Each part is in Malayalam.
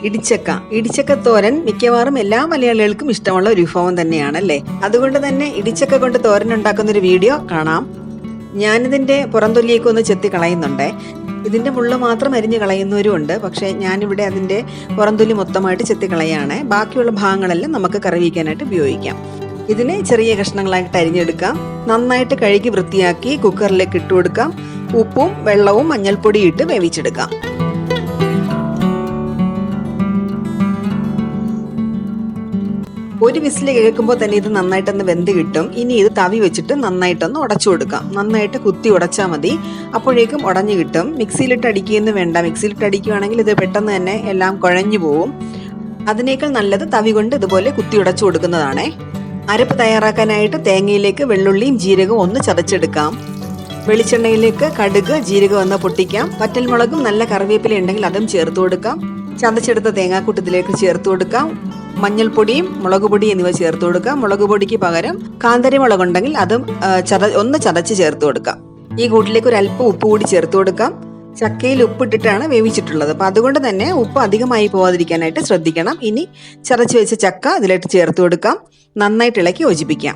ഇടിച്ചക്ക തോരൻ മിക്കവാറും എല്ലാ മലയാളികൾക്കും ഇഷ്ടമുള്ള ഒരു വിഭവം തന്നെയാണല്ലേ. അതുകൊണ്ട് തന്നെ ഇടിച്ചക്ക കൊണ്ട് തോരൻ ഉണ്ടാക്കുന്ന ഒരു വീഡിയോ കാണാം. ഞാനിതിന്റെ പുറംതൊലിയൊക്കെ ഒന്ന് ചെത്തി കളയുന്നുണ്ടേ. ഇതിന്റെ മുള്ള മാത്രം അരിഞ്ഞു കളയുന്നവരും ഉണ്ട്. പക്ഷെ ഞാനിവിടെ അതിന്റെ പുറംതൊലി മൊത്തമായിട്ട് ചെത്തി കളയാണ്. ബാക്കിയുള്ള ഭാഗങ്ങളെല്ലാം നമുക്ക് കറി വയ്ക്കാനായിട്ട് ഉപയോഗിക്കാം. ഇതിനെ ചെറിയ കഷ്ണങ്ങളായിട്ട് അരിഞ്ഞെടുക്കാം. നന്നായിട്ട് കഴുകി വൃത്തിയാക്കി കുക്കറിലേക്ക് ഇട്ട് കൊടുക്കാം. ഉപ്പും വെള്ളവും മഞ്ഞൾപ്പൊടിയും ഇട്ട് വേവിച്ചെടുക്കാം. ഒരു വിസിൽ കേൾക്കുമ്പോൾ തന്നെ ഇത് നന്നായിട്ടൊന്ന് വെന്ത് കിട്ടും. ഇനി ഇത് തവി വെച്ചിട്ട് നന്നായിട്ടൊന്ന് ഉടച്ചു കൊടുക്കാം. നന്നായിട്ട് കുത്തി ഉടച്ചാൽ മതി. അപ്പോഴേക്കും ഉടഞ്ഞു കിട്ടും. മിക്സിയിലിട്ട് അടിക്കുകയൊന്നും വേണ്ട. മിക്സിയിലിട്ട് അടിക്കുകയാണെങ്കിൽ ഇത് പെട്ടെന്ന് തന്നെ എല്ലാം കുഴഞ്ഞു പോവും. അതിനേക്കാൾ നല്ലത് തവി കൊണ്ട് ഇതുപോലെ കുത്തി ഉടച്ചു കൊടുക്കുന്നതാണേ. അരപ്പ് തയ്യാറാക്കാനായിട്ട് തേങ്ങയിലേക്ക് വെള്ളുള്ളിയും ജീരകവും ഒന്ന് ചതച്ചെടുക്കാം. വെളിച്ചെണ്ണയിലേക്ക് കടുക് ജീരകം ഒന്ന് പൊട്ടിക്കാം. വറ്റൽമുളകും നല്ല കറിവേപ്പില ഉണ്ടെങ്കിൽ അതും ചേർത്ത് കൊടുക്കാം. ചതച്ചെടുത്ത തേങ്ങാക്കൂട്ടത്തിലേക്ക് ചേർത്ത് കൊടുക്കാം. മഞ്ഞൾപ്പൊടിയും മുളക് പൊടി എന്നിവ ചേർത്ത് കൊടുക്കാം. മുളക് പൊടിക്ക് പകരം കാന്താരി മുളക് ഉണ്ടെങ്കിൽ അതും ഒന്ന് ചതച്ച് ചേർത്ത് കൊടുക്കാം. ഈ കൂട്ടിലേക്ക് ഒരു അല്പം ഉപ്പ് കൂടി ചേർത്ത് കൊടുക്കാം. ചക്കയിൽ ഉപ്പിട്ടിട്ടാണ് വേവിച്ചിട്ടുള്ളത്. അപ്പം അതുകൊണ്ട് തന്നെ ഉപ്പ് അധികമായി പോകാതിരിക്കാനായിട്ട് ശ്രദ്ധിക്കണം. ഇനി ചതച്ച് വെച്ച ചക്ക ഇതിലേക്ക് ചേർത്ത് കൊടുക്കാം. നന്നായിട്ട് ഇളക്കി യോജിപ്പിക്കാം.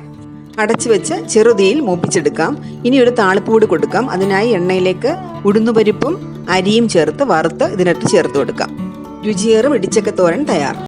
അടച്ചു വെച്ച് ചെറുതീയിൽ മൂപ്പിച്ചെടുക്കാം. ഇനി ഒരു താളിപ്പ് കൂടി കൊടുക്കാം. അതിനായി എണ്ണയിലേക്ക് ഉഴുന്നുപരിപ്പും അരിയും ചേർത്ത് വറുത്ത് ഇതിനകത്ത് ചേർത്ത് കൊടുക്കാം. രുചിയേറും ഇടിച്ചക്ക തോരൻ തയ്യാർ.